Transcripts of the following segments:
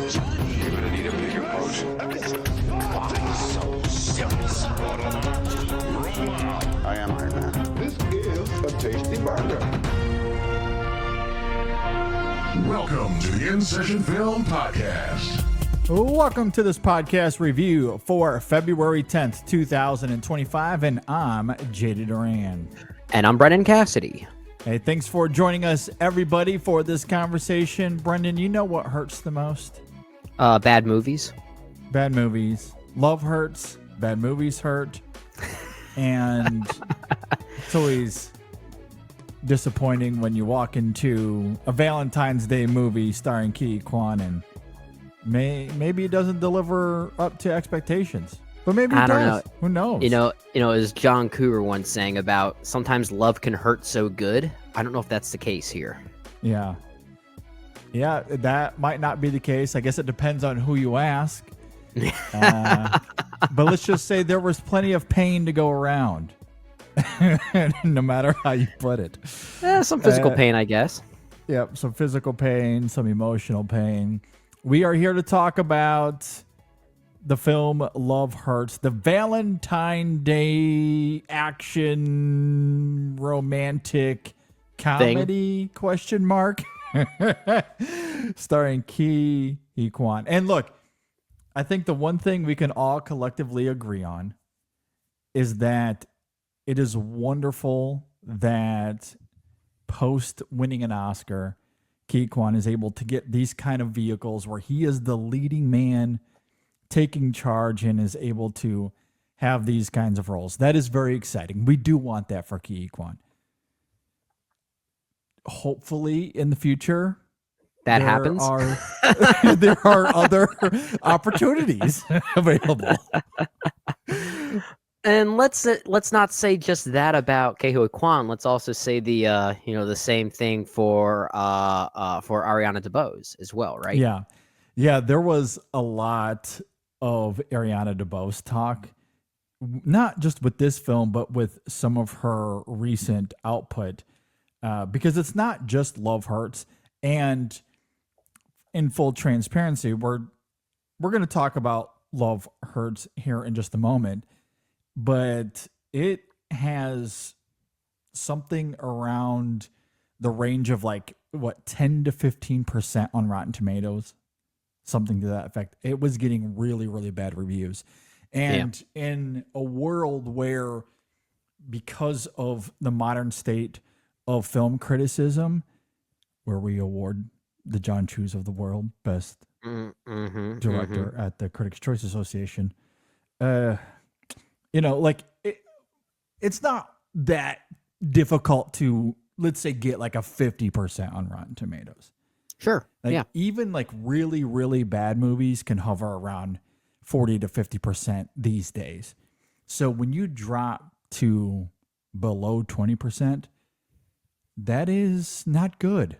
You're gonna need a bigger boat. Why so serious? I am Iron Man. This is a tasty burger. Welcome to the In Session Film Podcast. Welcome to this podcast review for February 10th, 2025, and I'm JD Duran. And I'm Brennan Cassidy. Hey, thanks for joining us, everybody, for this conversation. Brendan, you know what hurts the most? Bad movies. Bad movies. Love hurts. Bad movies hurt. And it's always disappointing when you walk into a Valentine's Day movie starring Ke Huy Quan and maybe it doesn't deliver up to expectations. But maybe it I don't does. know. Who knows? You know, as John Cougar once sang about, sometimes love can hurt so good. I don't know if that's the case here. Yeah. Yeah, that might not be the case. I guess it depends on who you ask. But let's just say there was plenty of pain to go around, no matter how you put it. Some physical pain, I guess. Yep, some physical pain, some emotional pain. We are here to talk about the film Love Hurts, the Valentine Day action romantic comedy question mark starring Ke Huy Quan. And look, I think the one thing we can all collectively agree on is that it is wonderful that post winning an Oscar, Ke Huy Quan is able to get these kind of vehicles where he is the leading man taking charge and is able to have these kinds of roles. That is very exciting. We do want that for Ke Huy Quan. Hopefully in the future that happens. There are other opportunities available. And let's not say just that about Ke Huy Quan. Let's also say the same thing for Ariana DeBose as well, right? Yeah. There was a lot of Ariana DeBose talk, not just with this film, but with some of her recent output, because it's not just Love Hurts. And in full transparency, we're going to talk about Love Hurts here in just a moment, but it has something around the range of 10 to 15% on Rotten Tomatoes. Something to that effect. It was getting really, really bad reviews. And in a world where, because of the modern state of film criticism, where we award the John Chus of the world best director at the Critics' Choice Association, it's not that difficult to, let's say, get a 50% on Rotten Tomatoes. Sure. Even really, really bad movies can hover around 40 to 50% these days. So when you drop to below 20%, that is not good.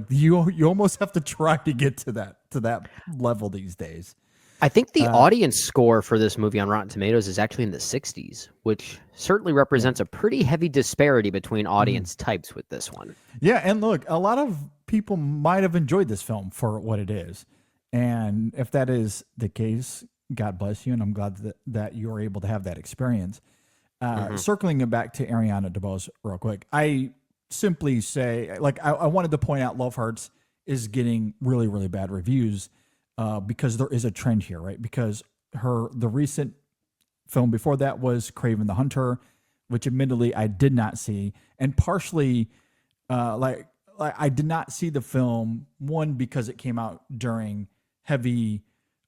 You almost have to try to get to that level these days. I think the audience score for this movie on Rotten Tomatoes is actually in the 60s, which certainly represents a pretty heavy disparity between audience types with this one. Yeah, and look, a lot of people might have enjoyed this film for what it is. And if that is the case, God bless you, and I'm glad that you're able to have that experience. Circling it back to Ariana DeBose real quick, I simply say, I wanted to point out Love Hurts is getting really, really bad reviews because there is a trend here, right? Because the recent film before that was Kraven the Hunter, which admittedly I did not see, and partially I did not see the film, one, because it came out during heavy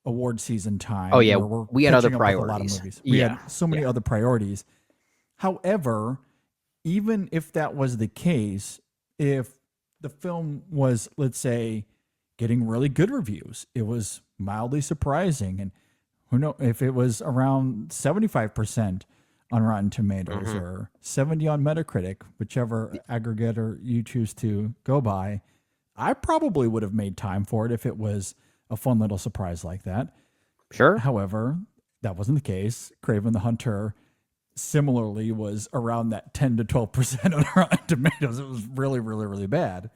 award season time. Oh yeah, we had other priorities. A lot of movies. We had so many other priorities. However, even if that was the case, if the film was, let's say, getting really good reviews, it was mildly surprising, and who knows if it was around 75% on Rotten Tomatoes or 70 on Metacritic, whichever aggregator you choose to go by, I probably would have made time for it if it was a fun little surprise like that. Sure. However, that wasn't the case. Kraven the Hunter similarly was around that 10 to 12% on Rotten Tomatoes. It was really, really, really bad.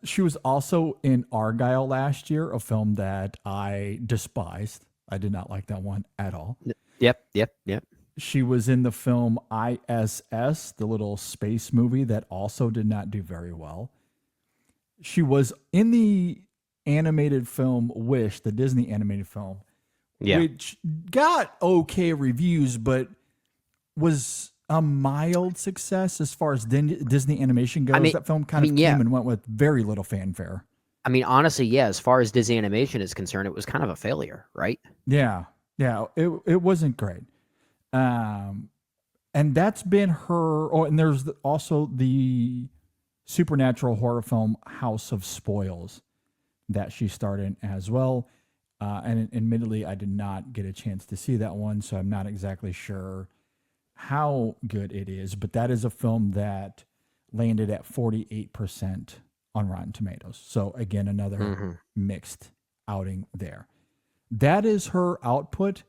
She was also in Argyle last year, a film that I despised. I did not like that one at all. Yep. She was in the film ISS, the little space movie that also did not do very well. She was in the animated film Wish, the Disney animated film, Yeah. which got okay reviews, but was a mild success as far as Disney animation goes. That film kind of came and went with very little fanfare. I mean, honestly, yeah, as far as Disney animation is concerned, it was kind of a failure, right? Yeah. It wasn't great. And that's been her. Oh, and there's also the supernatural horror film House of Spoils that she starred in as well. And admittedly, I did not get a chance to see that one, so I'm not exactly sure how good it is. But that is a film that landed at 48% on Rotten Tomatoes. So again, another mixed outing there. That is her output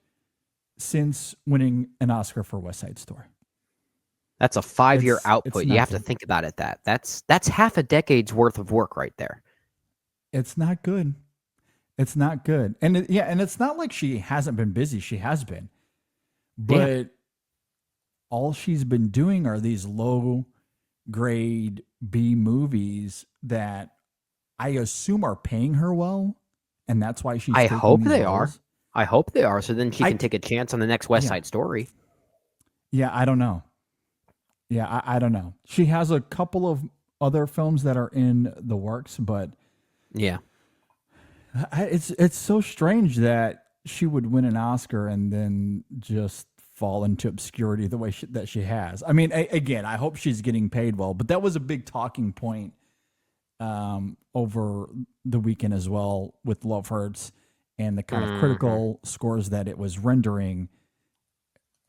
since winning an Oscar for West Side Story. That's a 5-year output. You have good. to think about it. That's half a decade's worth of work right there. It's not good. It's not good. And and it's not like she hasn't been busy. She has been. But all she's been doing are these low grade B movies that I assume are paying her well. And that's why she's I taking hope these they roles. are. I hope they are. So then she can take a chance on the next West Side Story. Yeah, I don't know. Yeah, I don't know. She has a couple of other films that are in the works, but yeah, it's so strange that she would win an Oscar and then just fall into obscurity the way that she has. I mean, again, I hope she's getting paid well, but that was a big talking point over the weekend as well with Love Hurts and the kind of critical scores that it was rendering.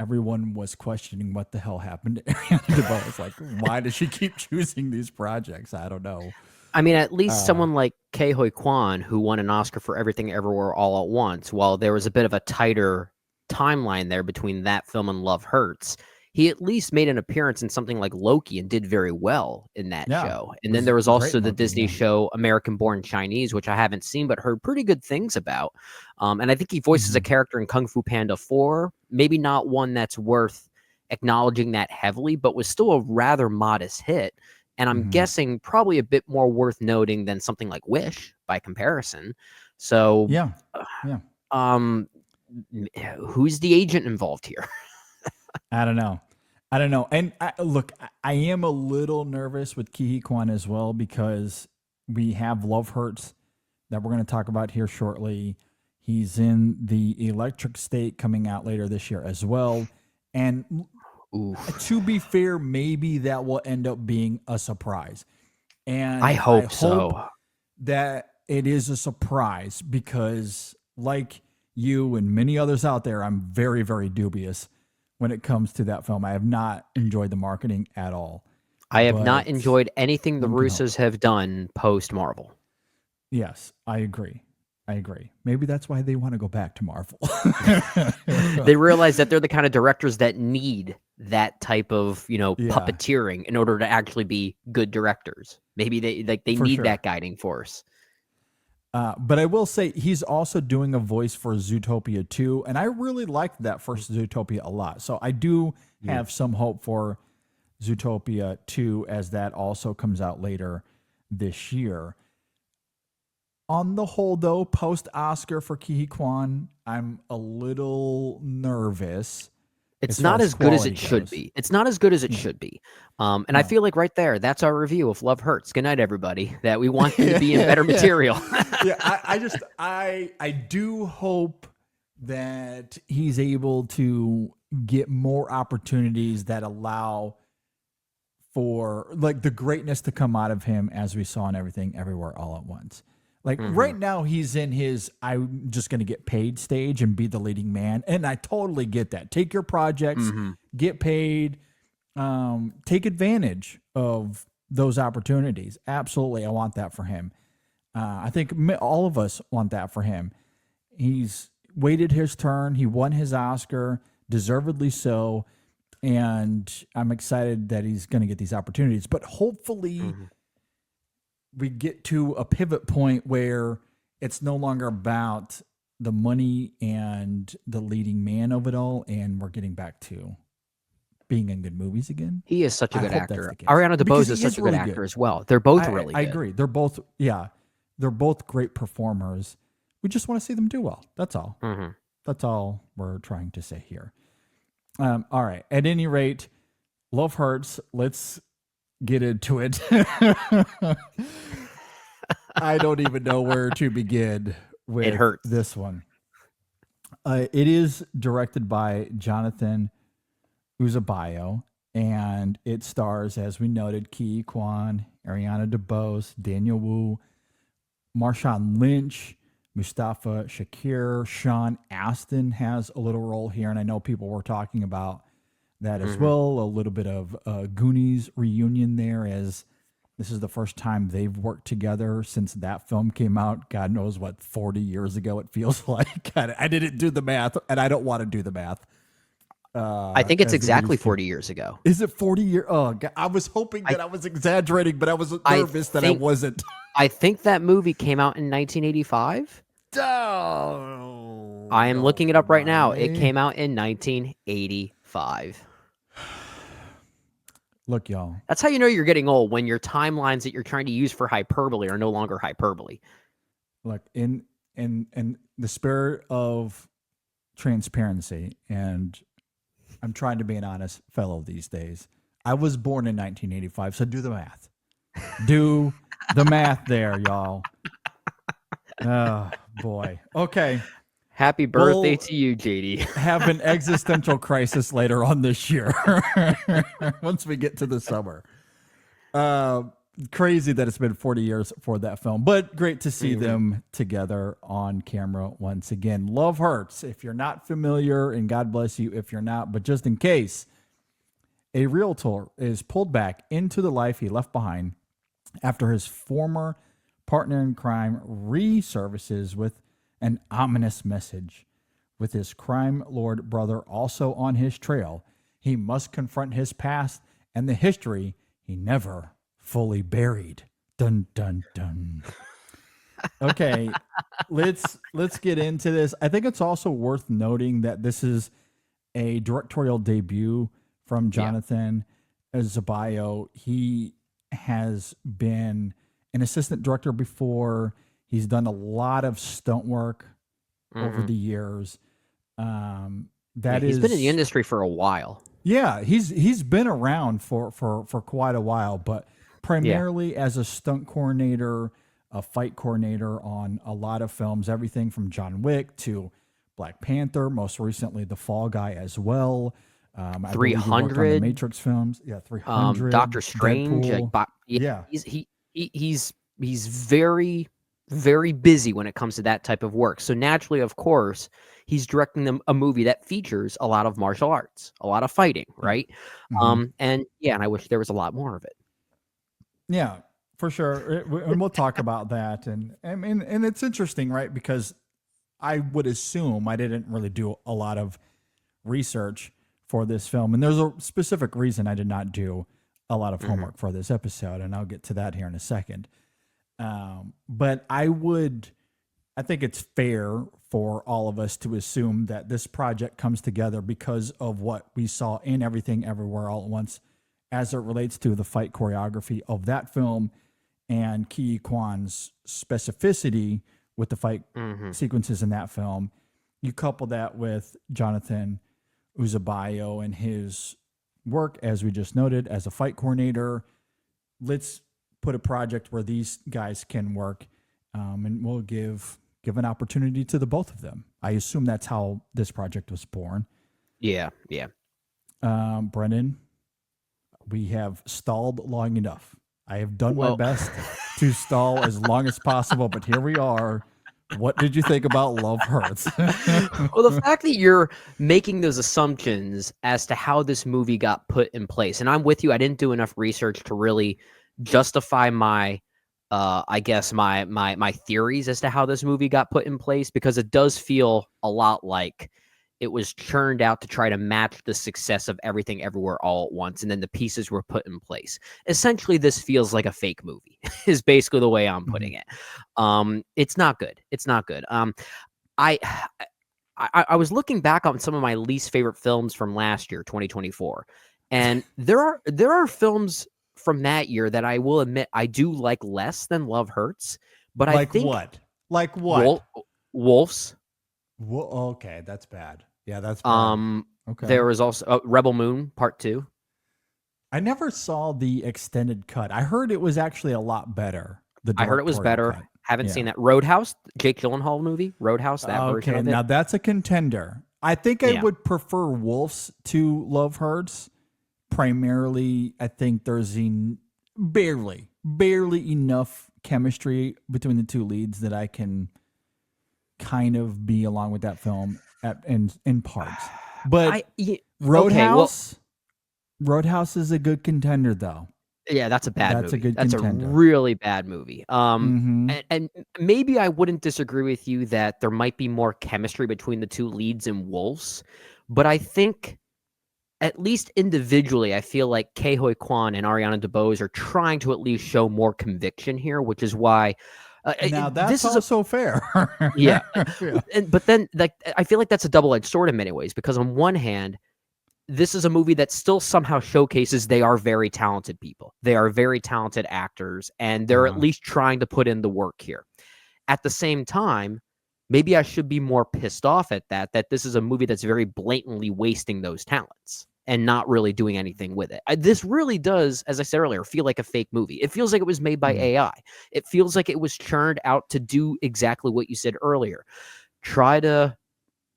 Everyone was questioning what the hell happened to Ariana DeBose. Like, why does she keep choosing these projects? I don't know. I mean, at least someone like Ke Huy Quan, who won an Oscar for Everything Everywhere All at Once, while there was a bit of a tighter timeline there between that film and Love Hurts, he at least made an appearance in something like Loki and did very well in that show. And then there was also the Disney show American Born Chinese, which I haven't seen but heard pretty good things about. And I think he voices a character in Kung Fu Panda 4, maybe not one that's worth acknowledging that heavily, but was still a rather modest hit. And I'm guessing probably a bit more worth noting than something like Wish by comparison. So, who's the agent involved here? I don't know. And look, I am a little nervous with Ke Huy Quan as well because we have Love Hurts that we're going to talk about here shortly. He's in the Electric State coming out later this year as well. And to be fair, maybe that will end up being a surprise. And I hope so. That it is a surprise because, like you and many others out there, I'm very, very dubious when it comes to that film. I have not enjoyed the marketing at all. I have not enjoyed anything the Russos have done post Marvel. Yes, I agree. Maybe that's why they want to go back to Marvel. They realize that they're the kind of directors that need that type of, puppeteering in order to actually be good directors. Maybe they need that guiding force. But I will say he's also doing a voice for Zootopia 2, and I really liked that first Zootopia a lot. So I do have some hope for Zootopia 2 as that also comes out later this year. On the whole, though, post-Oscar for Ke Huy Quan, I'm a little nervous. It's not as good as it should be. It's not as good as it should be. And I feel like right there, that's our review of Love Hurts. Good night, everybody. That we want them to be in better material. I do hope that he's able to get more opportunities that allow for like the greatness to come out of him as we saw in Everything Everywhere All at Once. Like right now he's in his I'm just going to get paid stage and be the leading man. And I totally get that. Take your projects, get paid, take advantage of those opportunities. Absolutely. I want that for him. I think all of us want that for him. He's waited his turn. He won his Oscar, deservedly so. And I'm excited that he's going to get these opportunities. But hopefully we get to a pivot point where it's no longer about the money and the leading man of it all, and we're getting back to being in good movies again. He is such a I good hope that's actor. the case. Ariana Because DeBose he is such is a good really actor good. as well. They're both really I good. agree. They're both great performers. We just want to see them do well. That's all. Mhm. That's all we're trying to say here. All right. At any rate, love hurts. Let's get into it. I don't even know where to begin with It hurts. this one. It is directed by Jonathan Uzabayo, and it stars, as we noted, Ke Huy Quan, Ariana DeBose, Daniel Wu, Marshawn Lynch, Mustafa Shakir, Sean Astin has a little role here, and I know people were talking about that as well. A little bit of Goonies reunion there, as this is the first time they've worked together since that film came out. God knows what, 40 years ago it feels like. I didn't do the math, and I don't want to do the math. I think it's as the exactly Goonies 40 years ago. Is it 40 years? Oh, God, I was hoping that I was exaggerating, but I was nervous that I wasn't. I think that movie came out in 1985. Oh, I am looking it up right now. It my. came out in 1985. Look, y'all. That's how you know you're getting old, when your timelines that you're trying to use for hyperbole are no longer hyperbole. Look, in the spirit of transparency, and I'm trying to be an honest fellow these days. I was born in 1985, so do the math. Do the math there, y'all. Oh, boy. Okay. Happy birthday We'll to you, JD. have an existential crisis later on this year once we get to the summer. Crazy that it's been 40 years for that film, but great to see them together on camera once again. Love Hurts. If you're not familiar, and God bless you if you're not, but just in case, a realtor is pulled back into the life he left behind after his former partner in crime resurfaces with an ominous message. With his crime lord brother also on his trail, he must confront his past and the history he never fully buried. Dun dun dun. Okay, let's get into this. I think it's also worth noting that this is a directorial debut from Jonathan Zabayo. He has been an assistant director before. He's done a lot of stunt work over the years. He's been in the industry for a while. Yeah, he's been around for quite a while, but primarily as a stunt coordinator, a fight coordinator on a lot of films, everything from John Wick to Black Panther, most recently The Fall Guy as well. 300, the Matrix films, 300, Doctor Strange. Deadpool. He's very, very busy when it comes to that type of work. So naturally, of course, he's directing them a movie that features a lot of martial arts, a lot of fighting, right? And I wish there was a lot more of it. Yeah, for sure. And we'll talk about that. And I mean, and it's interesting, right? Because I would assume, I didn't really do a lot of research for this film, and there's a specific reason I did not do a lot of homework for this episode, and I'll get to that here in a second. But I think it's fair for all of us to assume that this project comes together because of what we saw in Everything Everywhere All at Once as it relates to the fight choreography of that film and Ke Huy Quan's specificity with the fight sequences in that film. You couple that with Jonathan Uzabayo and his work, as we just noted, as a fight coordinator. Let's put a project where these guys can work, and we'll give an opportunity to the both of them. I assume that's how this project was born. Yeah. Brendan, we have stalled long enough. I have done my best to stall as long as possible, but here we are. What did you think about Love Hurts? Well, the fact that you're making those assumptions as to how this movie got put in place, and I'm with you. I didn't do enough research to really justify my my theories as to how this movie got put in place, because it does feel a lot like it was churned out to try to match the success of Everything Everywhere All at Once, and then the pieces were put in place. Essentially, this feels like a fake movie, is basically the way I'm putting it. It's not good. It's not good. I I was looking back on some of my least favorite films from last year, 2024, and there are films from that year that I will admit I do like less than Love Hurts, but I Like think what? Like what? Wolves. Okay, that's bad. Yeah, that's bad. Okay. There was also Rebel Moon Part 2. I never saw the extended cut. I heard it was actually a lot better. I heard it was directorial better. cut. Haven't Yeah. seen that. Roadhouse, Jake Gyllenhaal movie. Roadhouse, that version Okay, of it. now that's a contender. I think I Yeah. would prefer Wolves to Love Hurts. Primarily, I think there's barely enough chemistry between the two leads that I can kind of be along with that film in parts. But Roadhouse, Roadhouse is a good contender, though. Yeah, that's a bad That's a movie. good That's contender. a really bad movie. Mhm. And maybe I wouldn't disagree with you that there might be more chemistry between the two leads in Wolves, but I think at least individually, I feel like Ke Huy Quan and Ariana DeBose are trying to at least show more conviction here, which is why. Now that's this is also fair. yeah. Yeah. But then, like, I feel like that's a double-edged sword in many ways, because on one hand, this is a movie that still somehow showcases they are very talented people. They are very talented actors, and they're at least trying to put in the work here. At the same time, maybe I should be more pissed off at that this is a movie that's very blatantly wasting those talents and not really doing anything with it. This really does, as I said earlier, feel like a fake movie. It feels like it was made by AI. It feels like it was churned out to do exactly what you said earlier. Try to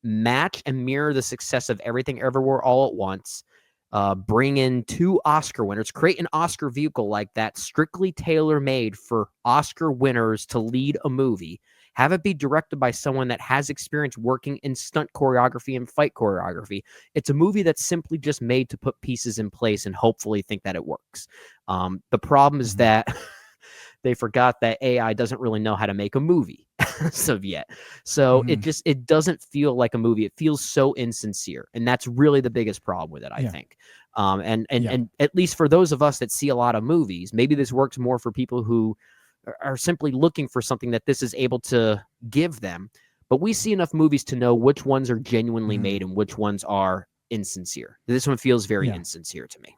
match and mirror the success of Everything Everywhere All at Once. Bring in 2 Oscar winners, create an Oscar vehicle like that, strictly tailor-made for Oscar winners to lead a movie. Have it be directed by someone that has experience working in stunt choreography and fight choreography. It's a movie that's simply just made to put pieces in place and hopefully think that it works. The problem is that they forgot that AI doesn't really know how to make a movie as of yet. So it doesn't feel like a movie. It feels so insincere. And that's really the biggest problem with it, I think. And at least for those of us that see a lot of movies, maybe this works more for people who are simply looking for something that this is able to give them. But we see enough movies to know which ones are genuinely made and which ones are insincere. This one feels very insincere to me.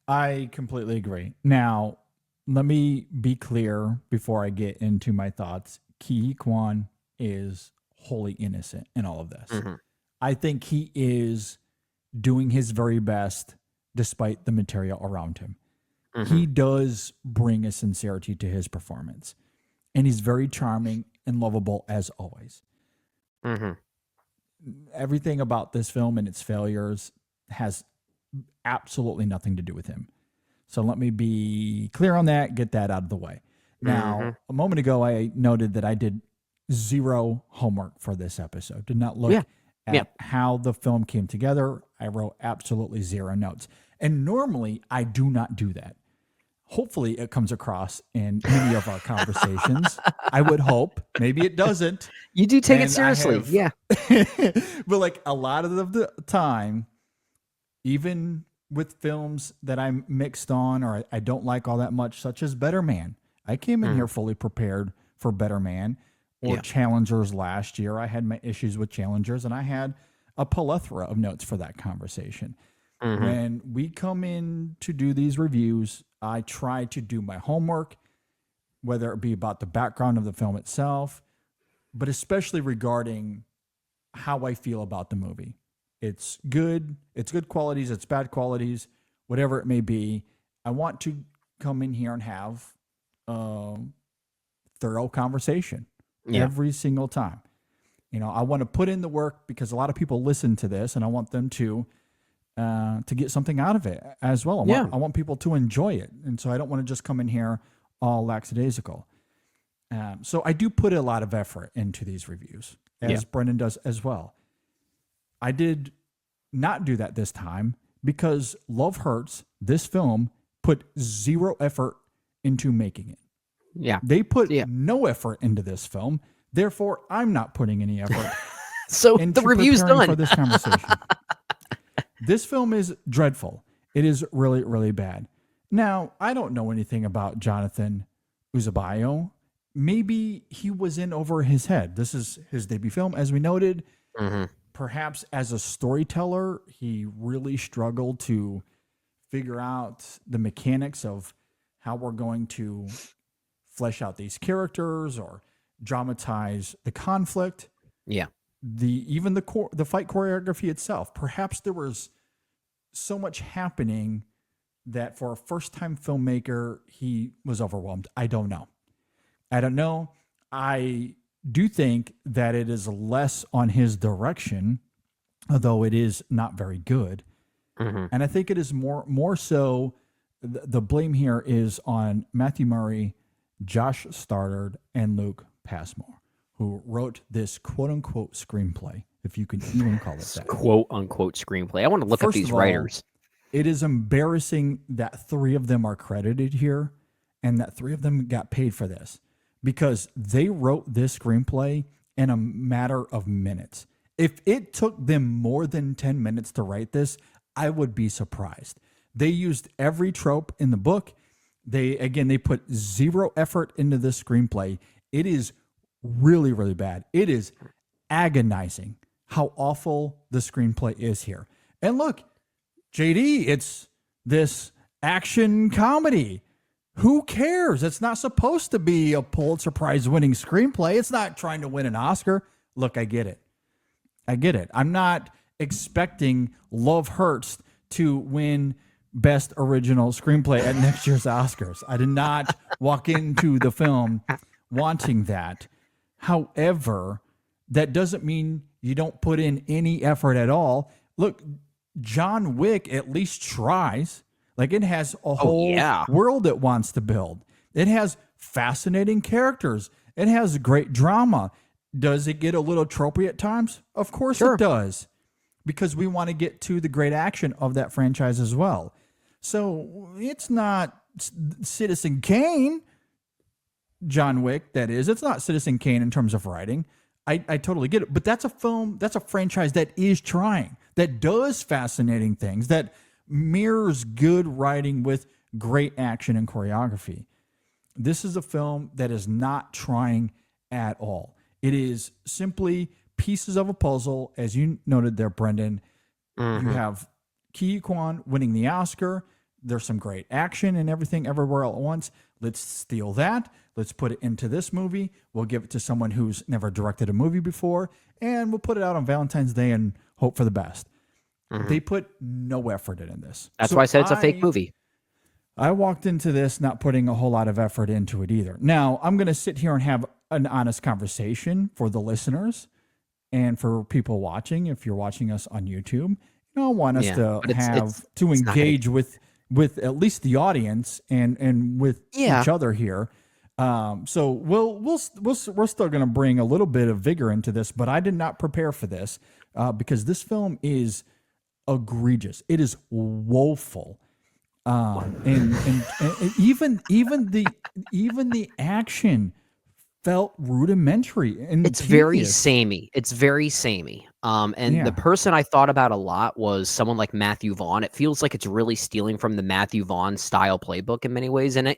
I completely agree. Now, let me be clear before I get into my thoughts. Ke Huy Quan is wholly innocent in all of this. I think he is doing his very best despite the material around him. He does bring a sincerity to his performance, and he's very charming and lovable as always. Everything about this film and its failures has absolutely nothing to do with him. So let me be clear on that, get that out of the way. Now, a moment ago, I noted that I did zero homework for this episode. Did not look at how the film came together. I wrote absolutely zero notes. And normally, I do not do that. Hopefully, it comes across in many of our conversations. I would hope. Maybe it doesn't. You do take it seriously. But like a lot of the time, even with films that I'm mixed on or I don't like all that much, such as Better Man. I came in here fully prepared for Better Man or Challengers last year. I had my issues with Challengers, and I had a plethora of notes for that conversation. When we come in to do these reviews, I try to do my homework, whether it be about the background of the film itself, but especially regarding how I feel about the movie. It's good qualities, it's bad qualities, whatever it may be. I want to come in here and have thorough conversation every single time. You know, I want to put in the work because a lot of people listen to this, and I want them to get something out of it as well. I want people to enjoy it, and so I don't want to just come in here all lackadaisical. So I do put a lot of effort into these reviews, as Brendan does as well. I did not do that this time because Love Hurts, this film, put zero effort into making it. They put no effort into this film. Therefore, I'm not putting any effort So into the review's preparing done. for this conversation. This film is dreadful. It is really, really bad. Now, I don't know anything about Jonathan Uzabayo. Maybe he was in over his head. This is his debut film, as we noted. Mm-hmm. Perhaps as a storyteller, he really struggled to figure out the mechanics of how we're going to flesh out these characters or dramatize the conflict. Yeah. Even the fight choreography itself. Perhaps there was so much happening that for a first-time filmmaker, he was overwhelmed. I don't know. I do think that it is less on his direction, although it is not very good. Mm-hmm. And I think it is more so the blame here is on Matthew Murray, Josh Stoddard, and Luke Passmore, who wrote this quote-unquote screenplay, if you can even call it that. Quote-unquote screenplay. I want to look up First these of all, writers. It is embarrassing that 3 of them are credited here and that 3 of them got paid for this because they wrote this screenplay in a matter of minutes. If it took them more than 10 minutes to write this, I would be surprised. They used every trope in the book. They put zero effort into this screenplay. It is really, really bad. It is agonizing how awful the screenplay is here. And look, JD, it's this action comedy. Who cares? It's not supposed to be a Pulitzer Prize winning screenplay. It's not trying to win an Oscar. Look, I get it. I'm not expecting Love Hurts to win Best Original Screenplay at next year's Oscars. I did not walk into the film wanting that. However, that doesn't mean you don't put in any effort at all. Look, John Wick at least tries. Like, it has a whole world it wants to build. It has fascinating characters. It has great drama. Does it get a little tropey at times? Of course it does, because we want to get to the great action of that franchise as well. So it's not Citizen Kane, John Wick, that is. It's not Citizen Kane in terms of writing. I totally get it. But that's a film, that's a franchise that is trying, that does fascinating things, that mirrors good writing with great action and choreography. This is a film that is not trying at all. It is simply pieces of a puzzle, as you noted there, Brendan. Mm-hmm. You have Ke Huy Quan winning the Oscar. There's some great action and everything everywhere all at once. Let's steal that. Let's put it into this movie. We'll give it to someone who's never directed a movie before, and we'll put it out on Valentine's Day and hope for the best. Mm-hmm. They put no effort in this. That's why I said it's a fake movie. I walked into this not putting a whole lot of effort into it either. Now, I'm going to sit here and have an honest conversation for the listeners and for people watching. If you're watching us on YouTube, I want us to engage with at least the audience and with each other here. So we're still going to bring a little bit of vigor into this, but I did not prepare for this because this film is egregious. It is woeful. And even the action felt rudimentary and it's very samey. It's very samey. The person I thought about a lot was someone like Matthew Vaughn. It feels like it's really stealing from the Matthew Vaughn style playbook in many ways. And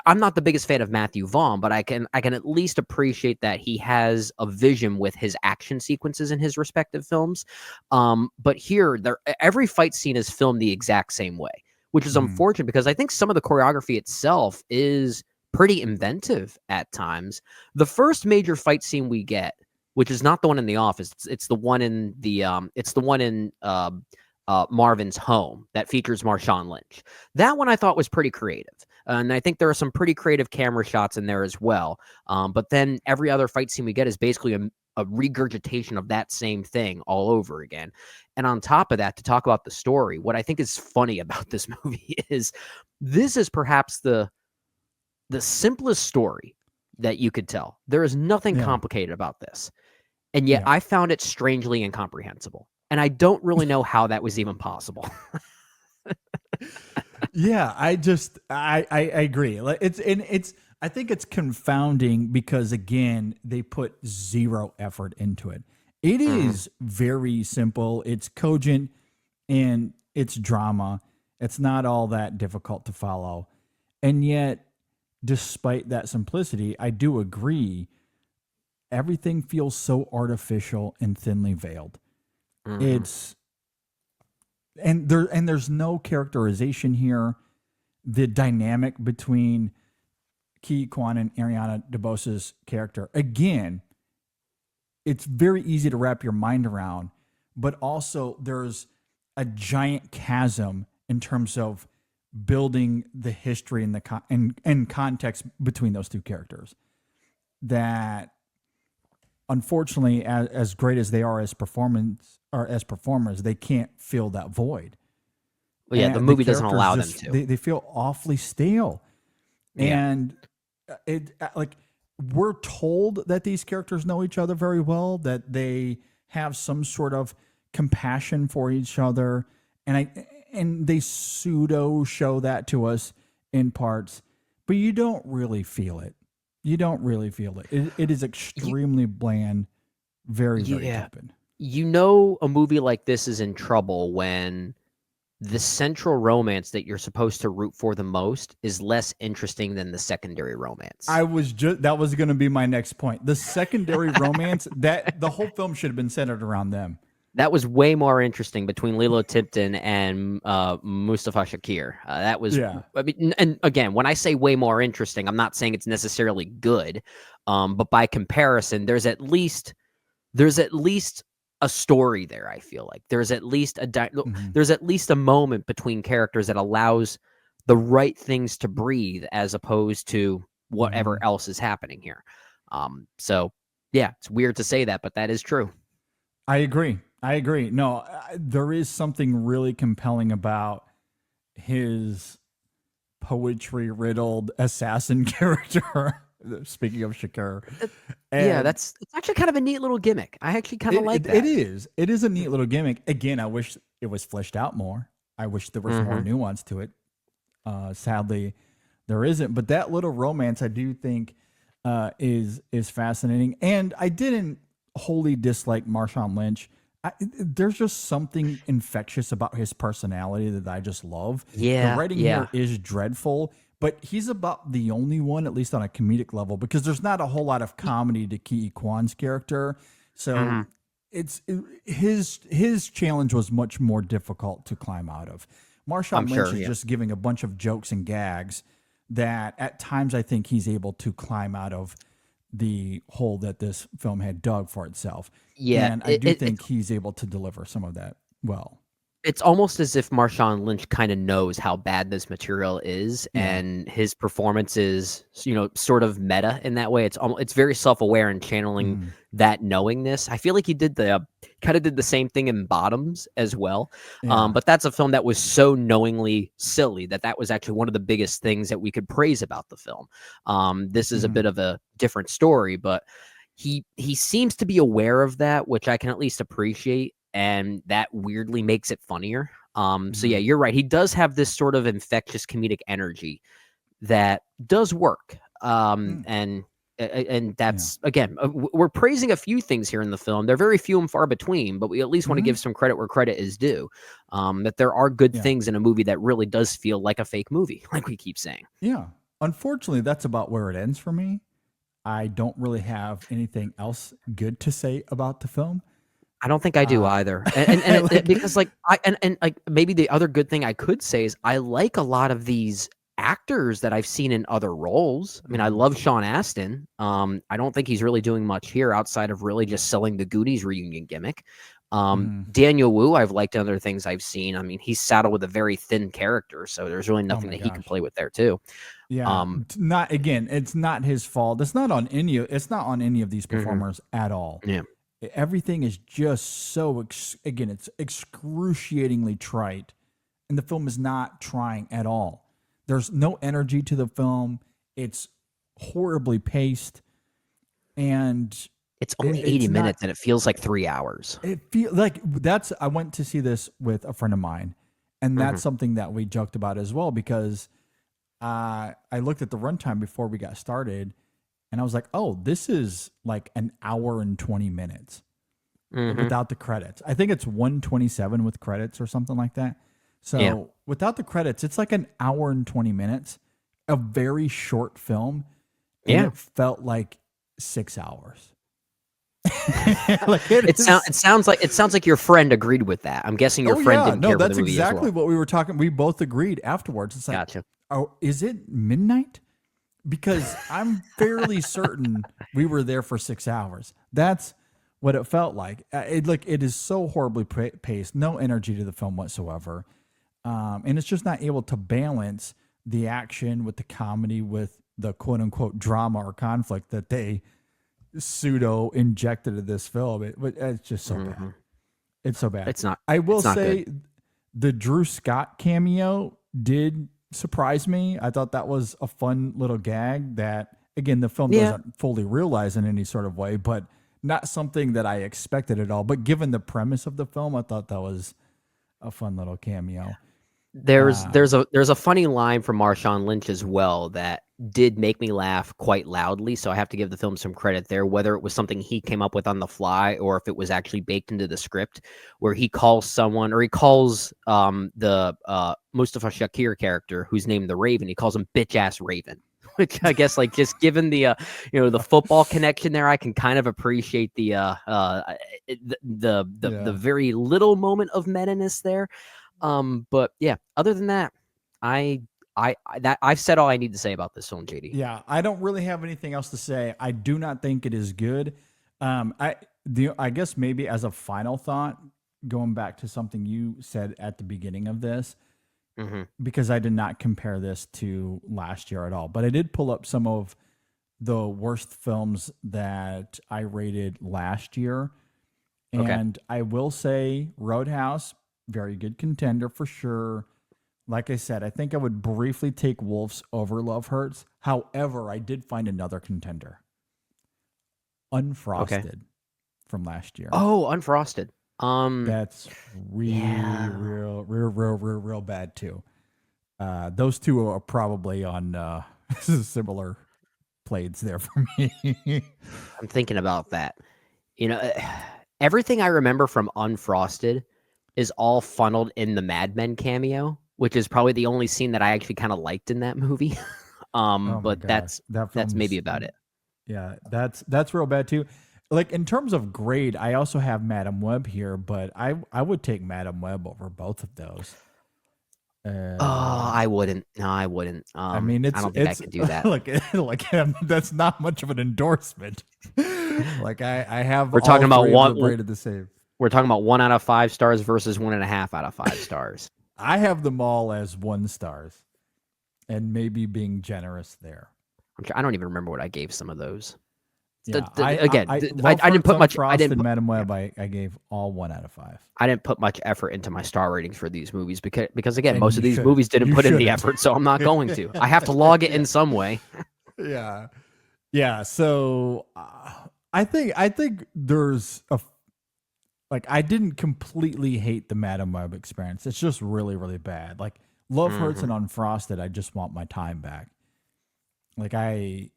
I'm not the biggest fan of Matthew Vaughn, but I can at least appreciate that he has a vision with his action sequences in his respective films. But here, every fight scene is filmed the exact same way, which is unfortunate because I think some of the choreography itself is pretty inventive at times. The first major fight scene we get, which is not the one in the office, it's the one in Marvin's home that features Marshawn Lynch. That one I thought was pretty creative. And I think there are some pretty creative camera shots in there as well. But then every other fight scene we get is basically a regurgitation of that same thing all over again. And on top of that, to talk about the story, what I think is funny about this movie is this is perhaps the simplest story that you could tell. There is nothing complicated about this. And yet I found it strangely incomprehensible. And I don't really know how that was even possible. I agree. I think it's confounding because, again, they put zero effort into it. It is very simple. It's cogent and it's drama. It's not all that difficult to follow. And yet, despite that simplicity, I do agree everything feels so artificial and thinly veiled. It's there's no characterization here. The dynamic between Ke Huy Quan and Ariana DeBose's character, again, it's very easy to wrap your mind around, but also there's a giant chasm in terms of building the history and and context between those two characters that unfortunately as great as they are as performers, they can't fill that void. Well, yeah, And the movie doesn't characters allow just, them to. they feel awfully stale. Yeah. And it like we're told that these characters know each other very well, that they have some sort of compassion for each other, and they pseudo show that to us in parts, but you don't really feel it. You don't really feel it. It is extremely bland, very Yeah. tepid. You know, a movie like this is in trouble when the central romance that you're supposed to root for the most is less interesting than the secondary romance. That was going to be my next point. The secondary romance, that the whole film should have been centered around them. That was way more interesting between Lilo Tipton and Mustafa Shakir. That was, Yeah. I mean, and again, when I say way more interesting, I'm not saying it's necessarily good, but by comparison, there's at least a story there. I feel like there's at least there's at least a moment between characters that allows the right things to breathe, as opposed to whatever else is happening here. So yeah, it's weird to say that, but that is true. I agree. No, there is something really compelling about his poetry riddled assassin character. Speaking of Shakir. Yeah, it's actually kind of a neat little gimmick. I actually kind of like that. It is. It is a neat little gimmick. Again, I wish it was fleshed out more. I wish there was more nuance to it. Sadly, there isn't. But that little romance, I do think, is fascinating. And I didn't wholly dislike Marshawn Lynch. There's just something infectious about his personality that I just love. Yeah, the writing here is dreadful, but he's about the only one, at least on a comedic level, because there's not a whole lot of comedy to Ke Huy Quan's character. So his challenge was much more difficult to climb out of. Marshawn Lynch is just giving a bunch of jokes and gags that at times I think he's able to climb out of the hole that this film had dug for itself. Yeah, and I do think he's able to deliver some of that well. It's almost as if Marshawn Lynch kind of knows how bad this material is, and his performance is, sort of meta in that way. It's very self-aware and channeling that knowingness. I feel like he did kind of did the same thing in Bottoms as well. But that's a film that was so knowingly silly that was actually one of the biggest things that we could praise about the film. This is a bit of a different story, but he seems to be aware of that, which I can at least appreciate. And that weirdly makes it funnier. So yeah, you're right. He does have this sort of infectious comedic energy that does work. And that's again, we're praising a few things here in the film. They're very few and far between, but we at least want to give some credit where credit is due. That there are good things in a movie that really does feel like a fake movie, like we keep saying. Yeah. Unfortunately, that's about where it ends for me. I don't really have anything else good to say about the film. I don't think I do either, and because maybe the other good thing I could say is I like a lot of these actors that I've seen in other roles. I mean, I love Sean Astin. I don't think he's really doing much here outside of really just selling the Goonies reunion gimmick. Daniel Wu, I've liked other things I've seen. I mean, he's saddled with a very thin character, so there's really nothing that he can play with there too. Yeah, it's not his fault. It's not on any of these performers at all. Yeah. Everything is just so, it's excruciatingly trite. And the film is not trying at all. There's no energy to the film. It's horribly paced. And it's only 80 minutes and it feels like 3 hours. It feels like I went to see this with a friend of mine. And that's something that we joked about as well, because I looked at the runtime before we got started. And I was like, oh, this is like an hour and 20 minutes. without the credits. I think it's 127 with credits or something like that. So Yeah. without the credits, it's like an hour and 20 minutes, a very short film. And Yeah. it felt like 6 hours. Like it sounds like your friend agreed with that. I'm guessing your friend didn't care for that's the movie exactly as well. what we were talking. We both agreed afterwards. It's like, Gotcha. oh, is it midnight? Because I'm fairly certain we were there for 6 hours. That's what it felt like. It is so horribly paced, no energy to the film whatsoever, and it's just not able to balance the action with the comedy with the quote unquote drama or conflict that they pseudo injected into this film. It's just so bad. It's so bad. It's not. I will it's not say good. the Drew Scott cameo did surprise me. I thought that was a fun little gag that, again, the film doesn't fully realize in any sort of way, but not something that I expected at all. But given the premise of the film, I thought that was a fun little cameo. There's a funny line from Marshawn Lynch as well that did make me laugh quite loudly. So I have to give the film some credit there, whether it was something he came up with on the fly or if it was actually baked into the script, where he calls someone, or he calls the Mustafa Shakir character who's named the Raven. He calls him bitch ass Raven, which I guess, like, just given the the football connection there, I can kind of appreciate the very little moment of meta-ness there. But yeah, other than that, I've said all I need to say about this film, JD. Yeah, I don't really have anything else to say. I do not think it is good. I guess maybe as a final thought, going back to something you said at the beginning of this, because I did not compare this to last year at all, but I did pull up some of the worst films that I rated last year. And I will say Roadhouse, very good contender for sure. Like I said, I think I would briefly take Wolves over Love Hurts. However, I did find another contender. Unfrosted from last year. Oh, Unfrosted. That's real bad too. Those two are probably on similar plates there for me. I'm thinking about that. Everything I remember from Unfrosted is all funneled in the Mad Men cameo, which is probably the only scene that I actually kind of liked in that movie. But that's maybe about it. Yeah, that's real bad too. Like, in terms of grade, I also have Madam Web here, but I would take Madam Web over both of those. I wouldn't. No, I wouldn't. I mean, I don't think I could do that. like that's not much of an endorsement. Like I have. We're talking about one rated the same. We're talking about 1 out of 5 stars versus 1.5 out of 5 stars. I have them all as 1 stars, and maybe being generous there. I don't even remember what I gave some of those. Yeah, I didn't put much. I didn't. Madam Web, I gave all 1 out of 5. I didn't put much effort into my star ratings for these movies because again, most of these movies didn't put in the effort, so I'm not going to. I have to log it in some way. Yeah. So I think there's I didn't completely hate the Madam Web experience. It's just really, really bad. Like, Love Hurts and Unfrosted, I just want my time back. A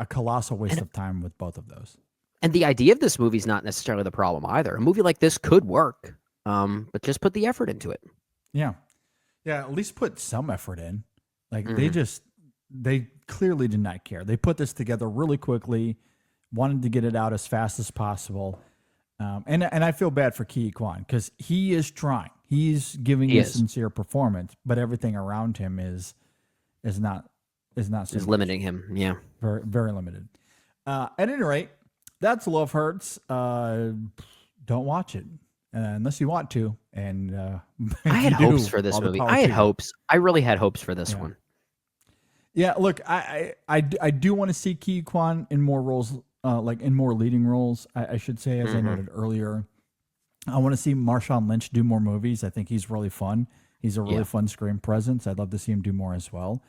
colossal waste of time with both of those. And the idea of this movie is not necessarily the problem either. A movie like this could work, but just put the effort into it. Yeah. At least put some effort in. They clearly did not care. They put this together really quickly, wanted to get it out as fast as possible. And I feel bad for Ke Huy Quan because he is trying. He's giving a sincere performance, but everything around him is not limiting him. Yeah, very, very limited. At any rate, that's Love Hurts. Don't watch it unless you want to. And I had hopes for this movie. I had hopes. I really had hopes for this one. Yeah, look, I do want to see Ke Huy Quan in more roles. In more leading roles, I should say, as I noted earlier. I want to see Marshawn Lynch do more movies. I think he's really fun. He's a really fun screen presence. I'd love to see him do more as well.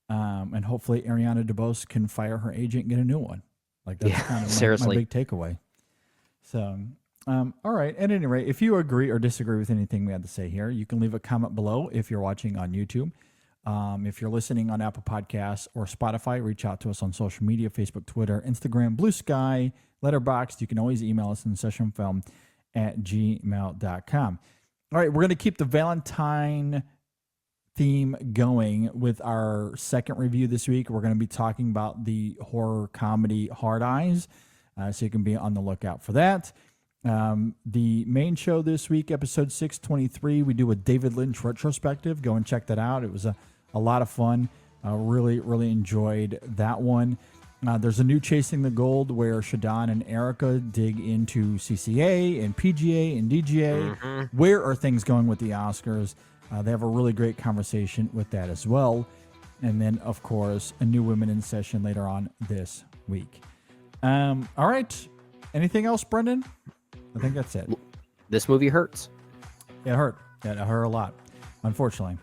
And hopefully Ariana DeBose can fire her agent and get a new one. That's kind of my big takeaway. So, all right. At any rate, if you agree or disagree with anything we had to say here, you can leave a comment below if you're watching on YouTube. If you're listening on Apple Podcasts or Spotify, reach out to us on social media, Facebook, Twitter, Instagram, Blue Sky, Letterboxd. You can always email us insessionfilm@gmail.com. All right, we're going to keep the Valentine theme going with our second review this week. We're going to be talking about the horror comedy Hard Eyes, so you can be on the lookout for that. The main show this week, episode 623, we do a David Lynch retrospective. Go and check that out. It was a lot of fun. Really, really enjoyed that one. There's a new Chasing the Gold where Shadon and Erica dig into CCA and PGA and DGA. Mm-hmm. Where are things going with the Oscars? They have a really great conversation with that as well. And then, of course, a new Women in Session later on this week. All right. Anything else, Brendan? I think that's it. This movie hurts. It hurt. It hurt a lot, unfortunately.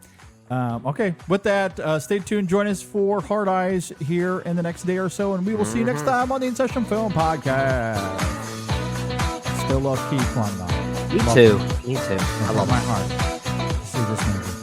Okay, with that, stay tuned. Join us for Hard Eyes here in the next day or so, and we will see you next time on the In Session Film Podcast. Still love Ke Huy Quan, though. Me too. I love my heart. See this movie.